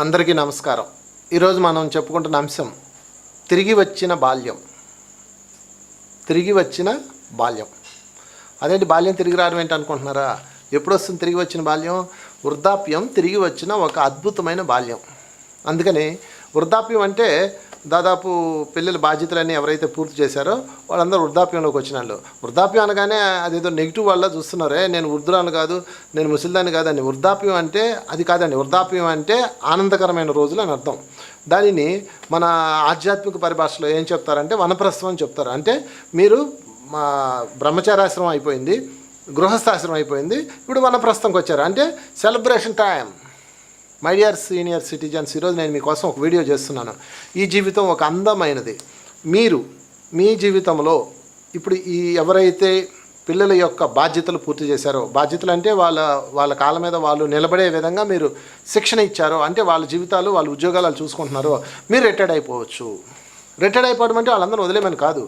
అందరికీ నమస్కారం. ఈరోజు మనం చెప్పుకుంటున్న అంశం తిరిగి వచ్చిన బాల్యం. తిరిగి వచ్చిన బాల్యం. అదేంటి బాల్యం తిరిగి రావడం ఏంటి అనుకుంటున్నారా? ఎప్పుడు వస్తుంది తిరిగి వచ్చిన బాల్యం? వృద్ధాప్యం తిరిగి వచ్చిన ఒక అద్భుతమైన బాల్యం. అందుకని వృద్ధాప్యం అంటే దాదాపు పిల్లల బాధ్యతలన్నీ ఎవరైతే పూర్తి చేశారో వాళ్ళందరూ వృద్ధాప్యంలోకి వచ్చిన వాళ్ళు. వృద్ధాప్యం అనగానే అదేదో నెగిటివ్ వల్ల చూస్తున్నారే, నేను వృద్ధురాలు కాదు, నేను ముసలిదాన్ని కాదండి. వృద్ధాప్యం అంటే అది కాదండి. వృద్ధాప్యం అంటే ఆనందకరమైన రోజులు అని అర్థం. దానిని మన ఆధ్యాత్మిక పరిభాషలో ఏం చెప్తారంటే వనప్రస్థం అని చెప్తారు. అంటే మీరు మా బ్రహ్మచారాశ్రమం అయిపోయింది, గృహస్థాశ్రమం అయిపోయింది, ఇప్పుడు వనప్రస్థంకి వచ్చారు అంటే celebration time. My dear senior citizens, ఈరోజు నేను మీకోసం ఒక వీడియో చేస్తున్నాను. ఈ జీవితం ఒక అందమైనది. మీరు మీ జీవితంలో ఇప్పుడు ఎవరైతే పిల్లల యొక్క బాధ్యతలు పూర్తి చేశారో, బాధ్యతలు అంటే వాళ్ళ కాళ్ళ మీద వాళ్ళు నిలబడే విధంగా మీరు శిక్షణ ఇచ్చారో, అంటే వాళ్ళ జీవితాలు వాళ్ళ ఉద్యోగాలు చూసుకుంటున్నారో, మీరు రిటైర్డ్ అయిపోవచ్చు. రిటైర్డ్ అయిపోవడం అంటే వాళ్ళందరూ వదిలేమని కాదు.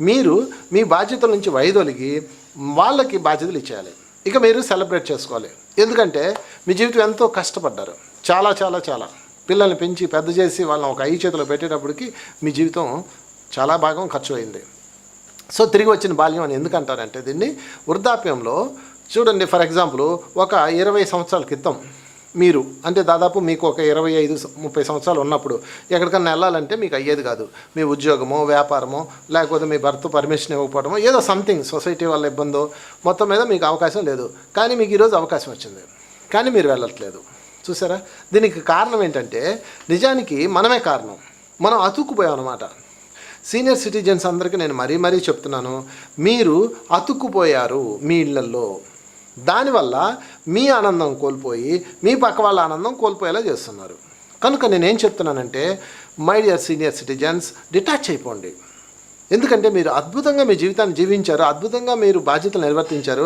మీరు మీ బాధ్యతల నుంచి వైదొలిగి వాళ్ళకి బాధ్యతలు ఇచ్చేయాలి. ఇక మీరు సెలబ్రేట్ చేసుకోవాలి. ఎందుకంటే మీ జీవితం ఎంతో కష్టపడ్డారు, చాలా చాలా చాలా పిల్లల్ని పెంచి పెద్ద చేసి వాళ్ళని ఒక ఐదు చేతిలో పెట్టేటప్పటికి మీ జీవితం చాలా భాగం ఖర్చు అయింది. సో తిరిగి వచ్చిన బాల్యం అని ఎందుకంటారంటే దీన్ని వృద్ధాప్యంలో చూడండి. ఫర్ ఎగ్జాంపుల్ ఒక 20 సంవత్సరాల క్రితం మీరు అంటే దాదాపు మీకు ఒక 25-30 సంవత్సరాలు ఉన్నప్పుడు ఎక్కడికన్నా వెళ్ళాలంటే మీకు అయ్యేది కాదు. మీ ఉద్యోగమో వ్యాపారమో లేకపోతే మీ భర్త పర్మిషన్ ఇవ్వకపోవడమో ఏదో సంథింగ్ సొసైటీ వల్ల ఇబ్బందో మొత్తం మీద మీకు అవకాశం లేదు. కానీ మీకు ఈరోజు అవకాశం వచ్చింది, కానీ మీరు వెళ్ళట్లేదు. చూసారా? దీనికి కారణం ఏంటంటే నిజానికి మనమే కారణం. మనం అతుక్కుపోయాం అన్నమాట. సీనియర్ సిటిజన్స్ అందరికీ నేను మరీ చెప్తున్నాను, మీరు అతుక్కుపోయారు మీ ఇళ్లల్లో. దానివల్ల మీ ఆనందం కోల్పోయి మీ పక్క వాళ్ళ ఆనందం కోల్పోయేలా చేస్తున్నారు. కనుక నేనేం చెప్తున్నానంటే my dear senior citizens, detach అయిపోండి. ఎందుకంటే మీరు అద్భుతంగా మీ జీవితాన్ని జీవించారు, అద్భుతంగా మీరు బాధ్యతలు నిర్వర్తించారు.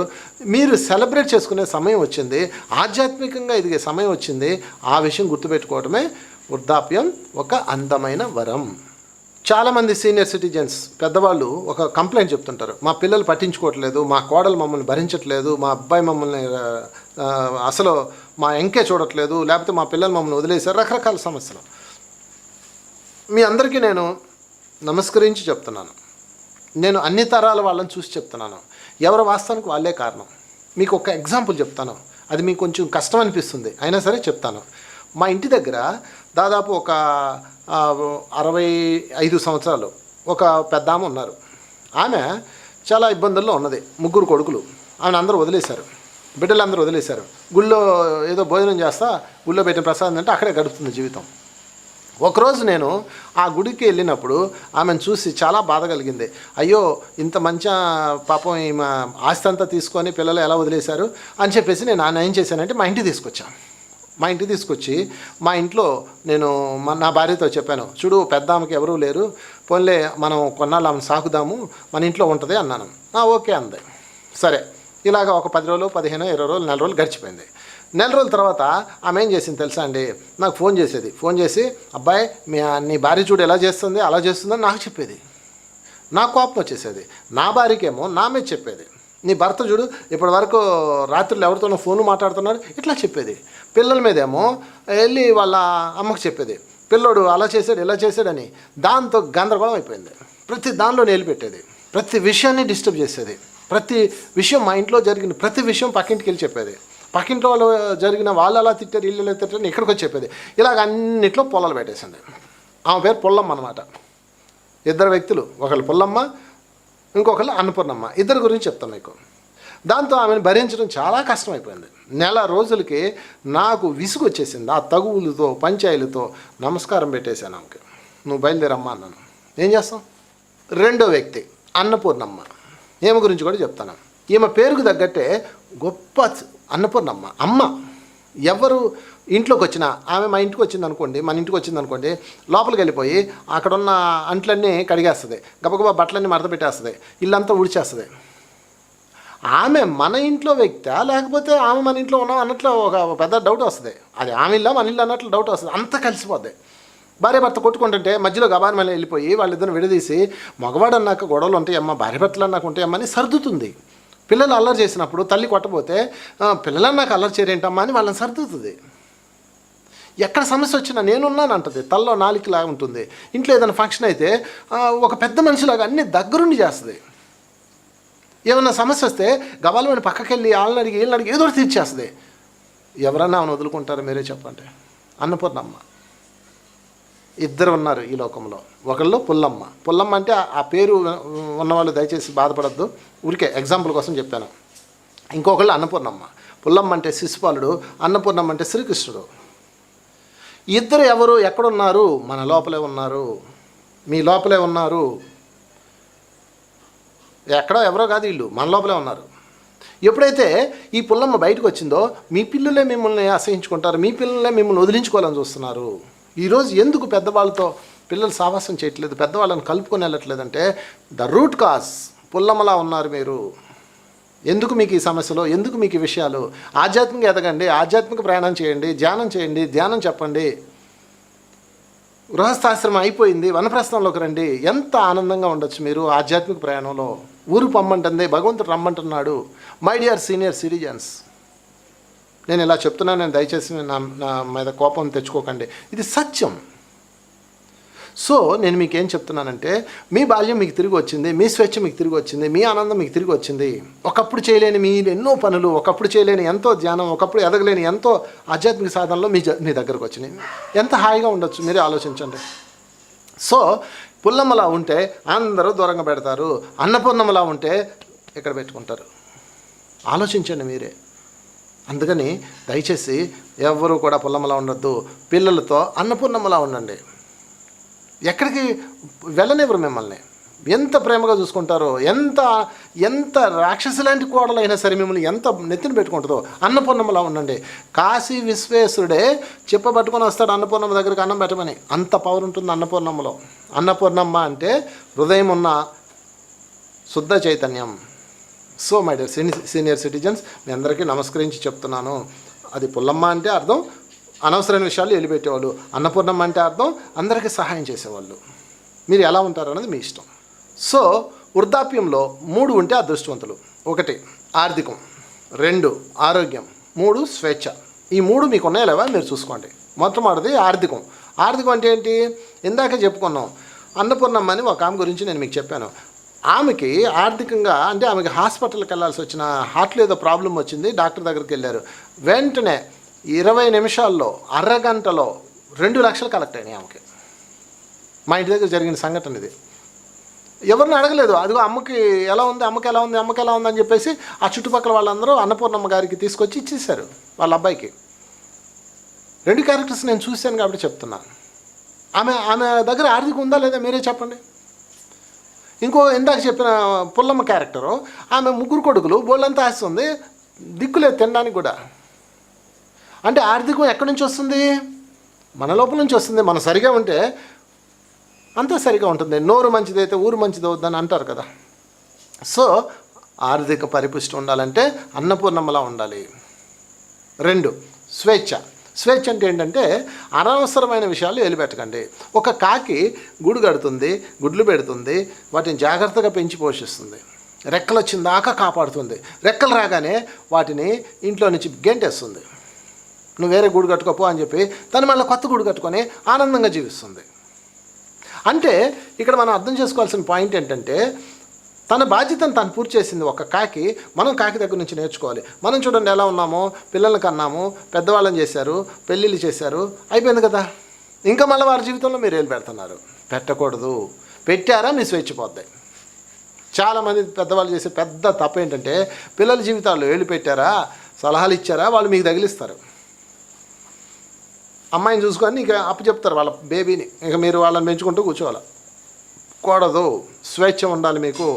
మీరు సెలబ్రేట్ చేసుకునే సమయం వచ్చింది, ఆధ్యాత్మికంగా ఎదిగే సమయం వచ్చింది. ఆ విషయం గుర్తుపెట్టుకోవడమే వృద్ధాప్యం ఒక అందమైన వరం. చాలామంది సీనియర్ సిటిజన్స్ పెద్దవాళ్ళు ఒక కంప్లైంట్ చెప్తుంటారు, మా పిల్లలు పట్టించుకోవట్లేదు, మా కోడలు మమ్మల్ని భరించట్లేదు, మా అబ్బాయి మమ్మల్ని అసలు మా ఎంకే చూడట్లేదు, లేకపోతే మా పిల్లలు మమ్మల్ని వదిలేశారు, రకరకాల సమస్యలు. మీ అందరికీ నేను నమస్కరించి చెప్తున్నాను. నేను అన్ని తరాల వాళ్ళని చూసి చెప్తున్నాను. ఎవరి వాస్తవానికి వాళ్ళే కారణం. మీకు ఒక ఎగ్జాంపుల్ చెప్తాను, అది మీకు కొంచెం కష్టం అనిపిస్తుంది, అయినా సరే చెప్తాను. మా ఇంటి దగ్గర దాదాపు ఒక 65 సంవత్సరాలు ఒక పెద్ద ఆమె ఉన్నారు. ఆమె చాలా ఇబ్బందుల్లో ఉన్నది. 3 కొడుకులు. ఆమెను అందరూ వదిలేశారు, బిడ్డలందరూ వదిలేశారు. గుళ్ళో ఏదో భోజనం చేస్తా, గుళ్ళో పెట్టిన ప్రసాదం అంటే అక్కడే గడుపుతుంది జీవితం. ఒకరోజు నేను ఆ గుడికి వెళ్ళినప్పుడు ఆమెను చూసి చాలా బాధ కలిగింది. అయ్యో, ఇంత మంచి పాపం ఈమె ఆస్తి అంతా తీసుకొని పిల్లలు ఎలా వదిలేశారు అని చెప్పేసి నేను ఏం చేశానంటే మా ఇంటికి తీసుకొచ్చాను. మా ఇంటికి తీసుకొచ్చి మా ఇంట్లో నేను నా భార్యతో చెప్పాను, చూడు పెద్ద ఆమెకి ఎవరూ లేరు, పోన్లే మనం కొన్నాళ్ళు ఆమెను సాకుదాము, మన ఇంట్లో ఉంటుంది అన్నాను. ఓకే అంది. సరే, ఇలాగ ఒక 10 రోజులు 15 20 రోజులు 4 రోజులు గడిచిపోయింది. 4 రోజుల తర్వాత ఆమె ఏం చేసింది తెలుసా అండి? నాకు ఫోన్ చేసేది. ఫోన్ చేసి, అబ్బాయి నీ భార్య చూడు ఎలా చేస్తుంది, అలా చేస్తుందని నాకు చెప్పేది. నాకు కోపం వచ్చేసేది. నా భార్యకేమో నా మీద చెప్పేది, నీ భర్త చూడు ఇప్పటి వరకు రాత్రులు ఎవరితోనో ఫోన్ మాట్లాడుతున్నాడు, ఇట్లా చెప్పేది. పిల్లల మీదేమో వెళ్ళి వాళ్ళ అమ్మకు చెప్పేది, పిల్లోడు అలా చేశాడు ఇలా చేశాడని. దాంతో గందరగోళం అయిపోయింది. ప్రతి దానిలో నిలిపెట్టేది, ప్రతి విషయాన్ని డిస్టర్బ్ చేసేది, ప్రతి విషయం మా ఇంట్లో జరిగిన ప్రతి విషయం పక్కింటికి వెళ్ళి చెప్పేది. పక్కింట్లో వాళ్ళు జరిగిన వాళ్ళు అలా తిట్టారు, ఇల్లు ఎలా తిట్టారు, ఇక్కడికి వచ్చి చెప్పేది. ఇలాగ అన్నిట్లో పొలాలు పెట్టేసింది. ఆమె పేరు పుల్లమ్మ అనమాట. 2 వ్యక్తులు, ఒకళ్ళు పుల్లమ్మ, ఇంకొకళ్ళు అన్నపూర్ణమ్మ. 2 గురించి చెప్తాను మీకు. దాంతో ఆమెను భరించడం చాలా కష్టమైపోయింది. 4 రోజులకి నాకు విసుగు వచ్చేసింది. ఆ తగువులతో పంచాయలతో నమస్కారం పెట్టేశాను ఆమెకి. నువ్వు బయలుదేరమ్మా అన్నాను. ఏం చేస్తాం? 2వ వ్యక్తి అన్నపూర్ణమ్మ. ఈమె గురించి కూడా చెప్తాను. ఈమె పేరుకు తగ్గట్టే గొప్ప అన్నపూర్ణమ్మ. అమ్మ ఎవరు ఇంట్లోకి వచ్చినా, ఆమె మా ఇంటికి వచ్చింది అనుకోండి, మన ఇంటికి వచ్చింది అనుకోండి, లోపలికి వెళ్ళిపోయి అక్కడున్న అంట్లన్నీ కడిగేస్తుంది, గబగబా బట్టలన్నీ మడత పెట్టేస్తుంది, ఇల్లంతా ఊడ్చేస్తుంది. ఆమె మన ఇంట్లో వ్యక్తా లేకపోతే ఆమె మన ఇంట్లో ఉన్నాం అన్నట్లు ఒక పెద్ద డౌట్ వస్తుంది. అది ఆమె ఇల్లా మన ఇల్లు అన్నట్లు డౌట్ వస్తుంది. అంతా కలిసిపోద్ది. భార్య భర్త కొట్టుకుంటుంటే మధ్యలో గబాన్ మళ్ళీ వెళ్ళిపోయి వాళ్ళిద్దరిని విడదీసి, మగవాడు అన్నాక గొడవలు ఉంటాయమ్మా, భార్య భర్తలు అన్నాక ఉంటాయమ్మా అని సర్దుతుంది. పిల్లలు అల్లరి చేసినప్పుడు తల్లి కొట్టబోతే పిల్లలు నాకు అల్లరి చేయరేంటమ్మా అని వాళ్ళని సర్దుతుంది. ఎక్కడ సమస్య వచ్చినా నేనున్నాను అంటది, తల్లో నాలికలాగా ఉంటుంది. ఇంట్లో ఏదైనా ఫంక్షన్ అయితే ఒక పెద్ద మనిషిలాగా అన్ని దగ్గరుండి చేస్తుంది. ఏమన్నా సమస్య వస్తే గబాలమని పక్కకి వెళ్ళి వాళ్ళని అడిగి వీళ్ళని అడిగి ఏదో ఒకటి తీర్చేస్తుంది. ఎవరన్నా ఆమెను వదులుకుంటారో మీరే చెప్పండి. అన్నపూర్ణమ్మ. ఇద్దరు ఉన్నారు ఈ లోకంలో. ఒకళ్ళు పుల్లమ్మ. పుల్లమ్మ అంటే ఆ పేరు ఉన్నవాళ్ళు దయచేసి బాధపడద్దు, ఊరికే ఎగ్జాంపుల్ కోసం చెప్పాను. ఇంకొకళ్ళు అన్నపూర్ణమ్మ. పుల్లమ్మ అంటే శిశుపాలుడు, అన్నపూర్ణమ్మ అంటే శ్రీకృష్ణుడు. ఇద్దరు ఎవరు ఎక్కడున్నారు? మన లోపలే ఉన్నారు, మీ లోపలే ఉన్నారు. ఎక్కడో ఎవరో కాదు, వీళ్ళు మన లోపలే ఉన్నారు. ఎప్పుడైతే ఈ పుల్లమ్మ బయటకు వచ్చిందో మీ పిల్లలే మిమ్మల్ని అసహించుకుంటారు, మీ పిల్లలే మిమ్మల్ని వదిలించుకోవాలని చూస్తున్నారు. ఈరోజు ఎందుకు పెద్దవాళ్ళతో పిల్లలు సావాసం చేయట్లేదు, పెద్దవాళ్ళని కలుపుకొని వెళ్ళట్లేదంటే ద రూట్ కాజ్ పుల్లమ్మలా ఉన్నారు మీరు. ఎందుకు మీకు ఈ సమస్యలు, ఎందుకు మీకు ఈ విషయాలు? ఆధ్యాత్మిక ఎదగండి, ఆధ్యాత్మిక ప్రయాణం చేయండి, ధ్యానం చేయండి, ధ్యానం చెప్పండి. గృహస్థాశ్రమం అయిపోయింది, వనప్రస్థంలోకి రండి. ఎంత ఆనందంగా ఉండొచ్చు మీరు ఆధ్యాత్మిక ప్రయాణంలో. ఊరు పొమ్మంటుంది, భగవంతుడు రమ్మంటున్నాడు. మై డియర్ సీనియర్ సిటిజన్స్, నేను ఇలా చెప్తున్నాను, నేను దయచేసి నా మీద కోపం తెచ్చుకోకండి, ఇది సత్యం. సో నేను మీకు ఏం చెప్తున్నానంటే, మీ బాల్యం మీకు తిరిగి వచ్చింది, మీ స్వేచ్ఛ మీకు తిరిగి వచ్చింది, మీ ఆనందం మీకు తిరిగి వచ్చింది. ఒకప్పుడు చేయలేని మీ ఎన్నో పనులు, ఒకప్పుడు చేయలేని ఎంతో ధ్యానం, ఒకప్పుడు ఎదగలేని ఎంతో ఆధ్యాత్మిక సాధనలో మీ దగ్గరకు వచ్చినాయి. ఎంత హాయిగా ఉండొచ్చు మీరే ఆలోచించండి. సో పుల్లమ్మలా ఉంటే అందరూ దూరంగా పెడతారు, అన్నపూర్ణమ్మలా ఉంటే ఇక్కడ పెట్టుకుంటారు. ఆలోచించండి మీరే. అందుకని దయచేసి ఎవరు కూడా పుల్లమ్మలా ఉండొద్దు. పిల్లలతో అన్నపూర్ణమ్మలా ఉండండి. ఎక్కడికి వెళ్ళనివ్వరు మిమ్మల్ని. ఎంత ప్రేమగా చూసుకుంటారో, ఎంత రాక్షసు లాంటి కోడలైనా సరే మిమ్మల్ని ఎంత నెత్తిన పెట్టుకుంటుందో అన్నపూర్ణమ్మలా ఉండండి. కాశీ విశ్వేశ్వరుడే చెప్పబట్టుకొని వస్తాడు అన్నపూర్ణమ్మ దగ్గరికి అన్నం పెట్టమని. అంత పవర్ ఉంటుంది అన్నపూర్ణమ్మలో. అన్నపూర్ణమ్మ అంటే హృదయం ఉన్న శుద్ధ చైతన్యం. So my dear senior citizens, మీ అందరికీ నమస్కరించి చెప్తున్నాను. అది పుల్లమ్మ అంటే అర్థం అనవసరమైన విషయాలు వెళ్ళిపెట్టేవాళ్ళు, అన్నపూర్ణమ్మ అంటే అర్థం అందరికీ సహాయం చేసేవాళ్ళు. మీరు ఎలా ఉంటారు అన్నది మీ ఇష్టం. సో వృద్ధాప్యంలో 3 ఉంటే అదృష్టవంతులు. 1 ఆర్థికం, 2 ఆరోగ్యం, 3 స్వేచ్ఛ. ఈ 3 మీకు ఉన్నాయా లేవా మీరు చూసుకోండి. మొట్టమొదటిది ఆర్థికం. ఆర్థికం అంటే ఏంటి? ఇందాక చెప్పుకున్నాం. అన్నపూర్ణమ్మ అని ఒక ఆమె గురించి నేను మీకు చెప్పాను. ఆమెకి ఆర్థికంగా అంటే ఆమెకి హాస్పిటల్కి వెళ్ళాల్సి వచ్చిన, హార్ట్లో ఏదో ప్రాబ్లం వచ్చింది, డాక్టర్ దగ్గరికి వెళ్ళారు. వెంటనే 20 నిమిషాల్లో, అరగంటలో 2 లక్షలు కలెక్ట్ అయినాయి ఆమెకి. మా ఇంటి దగ్గర జరిగిన సంఘటన ఇది. ఎవరిని అడగలేదు. అదిగో అమ్మకి ఎలా ఉంది, అమ్మకి ఎలా ఉంది, అమ్మకి ఎలా ఉంది అని చెప్పేసి ఆ చుట్టుపక్కల వాళ్ళందరూ అన్నపూర్ణమ్మ గారికి తీసుకొచ్చి ఇచ్చేశారు వాళ్ళ అబ్బాయికి. 2 క్యారెక్టర్స్ నేను చూశాను కాబట్టి చెప్తున్నాను. ఆమె దగ్గర ఆర్థికం ఉందా లేదా మీరే చెప్పండి. ఇందాక చెప్పిన పుల్లమ్మ క్యారెక్టరు, ఆమె 3 కొడుకులు, బోళ్ళంతా ఆస్తుంది, దిక్కులేదు తినడానికి కూడా. అంటే ఆర్థికం ఎక్కడి నుంచి వస్తుంది? మన లోపల నుంచి వస్తుంది. మనం సరిగా ఉంటే అంతా సరిగా ఉంటుంది. నోరు మంచిదైతే ఊరు మంచిది అవుద్దని అంటారు కదా. సో ఆర్థిక పరిపుష్టి ఉండాలంటే అన్నపూర్ణమ్మలా ఉండాలి. 2 స్వేచ్ఛ. స్వేచ్ఛ అంటే ఏంటంటే అనవసరమైన విషయాలు వదిలిపెట్టకండి. ఒక కాకి గూడు కడుతుంది, గుడ్లు పెడుతుంది, వాటిని జాగ్రత్తగా పెంచి పోషిస్తుంది, రెక్కలు వచ్చిన దాకా కాపాడుతుంది. రెక్కలు రాగానే వాటిని ఇంట్లో నుంచి గెంటేస్తుంది. నువ్వు వేరే గూడు కట్టుకోపో అని చెప్పి తను మళ్ళీ కొత్త గూడు కట్టుకొని ఆనందంగా జీవిస్తుంది. అంటే ఇక్కడ మనం అర్థం చేసుకోవాల్సిన పాయింట్ ఏంటంటే, తన బాధ్యతను తను పూర్తి చేసింది ఒక కాకి. మనం కాకి దగ్గర నుంచి నేర్చుకోవాలి. మనం చూడండి ఎలా ఉన్నామో, పిల్లల్ని కన్నాము, పెద్దవాళ్ళని చేశారు, పెళ్ళిళ్ళు చేశారు, అయిపోయింది కదా. ఇంకా మళ్ళీ వారి జీవితంలో మీరు ఏళ్ళు పెడుతున్నారు. పెట్టకూడదు. పెట్టారా మీ స్వేచ్ఛ పోద్ది. చాలామంది పెద్దవాళ్ళు చేసే పెద్ద తప్పు ఏంటంటే, పిల్లల జీవితాల్లో ఏళ్ళు పెట్టారా, సలహాలు ఇచ్చారా, వాళ్ళు మీకు తగిలిస్తారు. అమ్మాయిని చూసుకొని ఇక అప్పు చెప్తారు వాళ్ళ బేబీని. ఇక మీరు వాళ్ళని పెంచుకుంటూ కూర్చోవాలి. కూడదు. స్వేచ్ఛ ఉండాలి మీకు.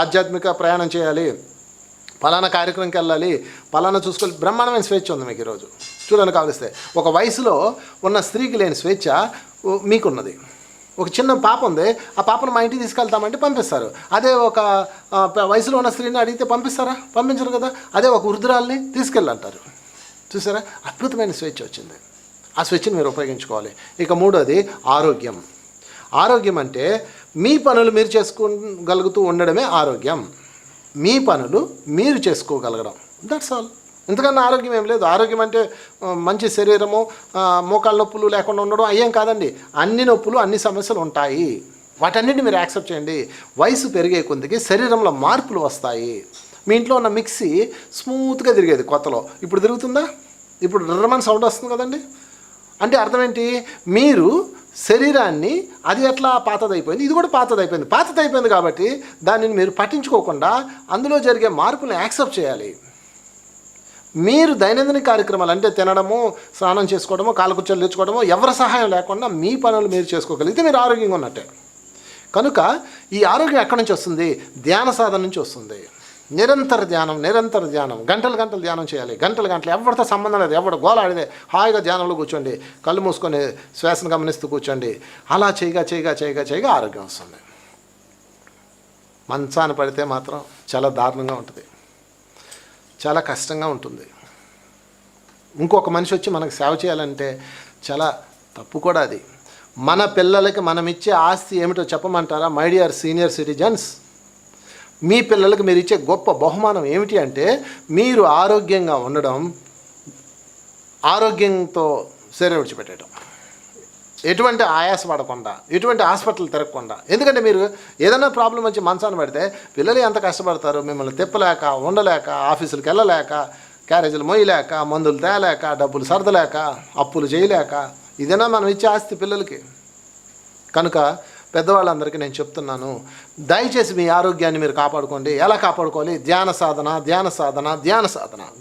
ఆధ్యాత్మిక ప్రయాణం చేయాలి, పలానా కార్యక్రమంకి వెళ్ళాలి, పలానా చూసుకోవాలి. బ్రహ్మాండమైన స్వేచ్ఛ ఉంది మీకు ఈరోజు. చూడండి కావలిస్తే ఒక వయసులో ఉన్న స్త్రీకి లేని స్వేచ్ఛ మీకున్నది. ఒక చిన్న పాప ఉంది, ఆ పాపను మా ఇంటికి తీసుకెళ్తామంటే పంపిస్తారు. అదే ఒక వయసులో ఉన్న స్త్రీని అడిగితే పంపిస్తారా? పంపించరు కదా. అదే ఒక వృద్ధురాల్ని తీసుకెళ్ళంటారు. చూసారా? అద్భుతమైన స్వేచ్ఛ వచ్చింది. ఆ స్వేచ్ఛను మీరు ఉపయోగించుకోవాలి. ఇక 3వది ఆరోగ్యం. ఆరోగ్యం అంటే మీ పనులు మీరు చేసుకోగలుగుతూ ఉండడమే ఆరోగ్యం. మీ పనులు మీరు చేసుకోగలగడం, దట్స్ ఆల్. ఇంతకన్నా ఆరోగ్యం ఏం లేదు. ఆరోగ్యం అంటే మంచి శరీరము, మోకాళ్ళ నొప్పులు లేకుండా ఉండడం అయ్యేం కాదండి. అన్ని నొప్పులు, అన్ని సమస్యలు ఉంటాయి. వాటన్నిటిని మీరు యాక్సెప్ట్ చేయండి. వయసు పెరిగే కొద్దికి శరీరంలో మార్పులు వస్తాయి. మీ ఇంట్లో ఉన్న మిక్సీ స్మూత్గా తిరిగేది కొత్తలో, ఇప్పుడు తిరుగుతుందా? ఇప్పుడు రిర్రమని సౌండ్ వస్తుంది కదండి. అంటే అర్థం ఏంటి? మీరు శరీరాన్ని అది ఎట్లా పాతదైపోయింది, ఇది కూడా పాతదైపోయింది కాబట్టి దానిని మీరు పట్టించుకోకుండా అందులో జరిగే మార్పులను యాక్సెప్ట్ చేయాలి. మీరు దైనందిన కార్యక్రమాలు అంటే తినడము, స్నానం చేసుకోవడము, కాలకుర్చలు తెచ్చుకోవడము, ఎవరి సహాయం లేకుండా మీ పనులు మీరు చేసుకోగలిగితే మీరు ఆరోగ్యంగా ఉన్నట్టే. కనుక ఈ ఆరోగ్యం ఎక్కడి నుంచి వస్తుంది? ధ్యాన సాధన నుంచి వస్తుంది. నిరంతర ధ్యానం, గంటలు ధ్యానం చేయాలి. గంటలు ఎవరితో సంబంధం లేదు. ఎవడు గోలాడితే హాయిగా ధ్యానంలో కూర్చోండి, కళ్ళు మూసుకొని శ్వాసను గమనిస్తూ కూర్చోండి. అలా చేయగా ఆరోగ్యం వస్తుంది. మంచాన పడితే మాత్రం చాలా దారుణంగా ఉంటుంది, చాలా కష్టంగా ఉంటుంది. ఇంకొక మనిషి వచ్చి మనకు సేవ చేయాలంటే చాలా తప్పు కూడా అది. మన పిల్లలకి మనం ఇచ్చే ఆస్తి ఏమిటో చెప్పమంటారా? మై డియర్ సీనియర్ సిటిజన్స్, మీ పిల్లలకు మీరు ఇచ్చే గొప్ప బహుమానం ఏమిటి అంటే మీరు ఆరోగ్యంగా ఉండడం, ఆరోగ్యంతో శరీరం విడిచిపెట్టడం, ఎటువంటి ఆయాస పడకుండా, ఎటువంటి హాస్పిటల్ తిరగకుండా. ఎందుకంటే మీరు ఏదైనా ప్రాబ్లం వచ్చి మంచాన పడితే పిల్లలు ఎంత కష్టపడతారు, మిమ్మల్ని తిప్పలేక, ఉండలేక, ఆఫీసులకు వెళ్ళలేక, క్యారేజీలు మోయలేక, మందులు తేలేక, డబ్బులు సర్దలేక, అప్పులు చేయలేక. ఇదేనా మనం ఇచ్చే ఆస్తి పిల్లలకి? కనుక పెద్దవాళ్ళందరికీ నేను చెప్తున్నాను, దయచేసి మీ ఆరోగ్యాన్ని మీరు కాపాడుకోండి. ఎలా కాపాడుకోవాలి? ధ్యాన సాధన,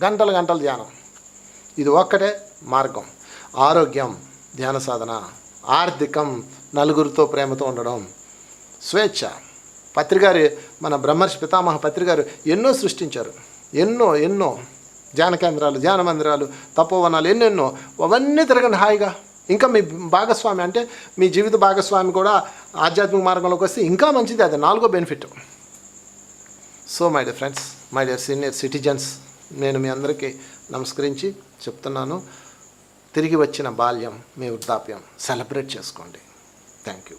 గంటలు ధ్యానం. ఇది ఒక్కటే మార్గం. ఆరోగ్యం, ధ్యాన సాధన. ఆర్థికం, నలుగురితో ప్రేమతో ఉండడం. స్వేచ్ఛ. పత్రిగారు, మన బ్రహ్మర్షి పితామహ పత్రిగారు ఎన్నో సృష్టించారు. ఎన్నో ధ్యాన కేంద్రాలు, ధ్యాన మందిరాలు, తపోవనాలు, ఎన్నెన్నో. అవన్నీ తిరగండి హాయిగా. ఇంకా మీ భాగస్వామి అంటే మీ జీవిత భాగస్వామి కూడా ఆధ్యాత్మిక మార్గంలోకి వస్తే ఇంకా మంచిది. అది 4వ benefit. So my dear friends, my dear senior citizens, నేను మీ అందరికీ నమస్కరించి చెప్తున్నాను, తిరిగి వచ్చిన బాల్యం, మీ వృద్ధాప్యం సెలబ్రేట్ చేసుకోండి. Thank you.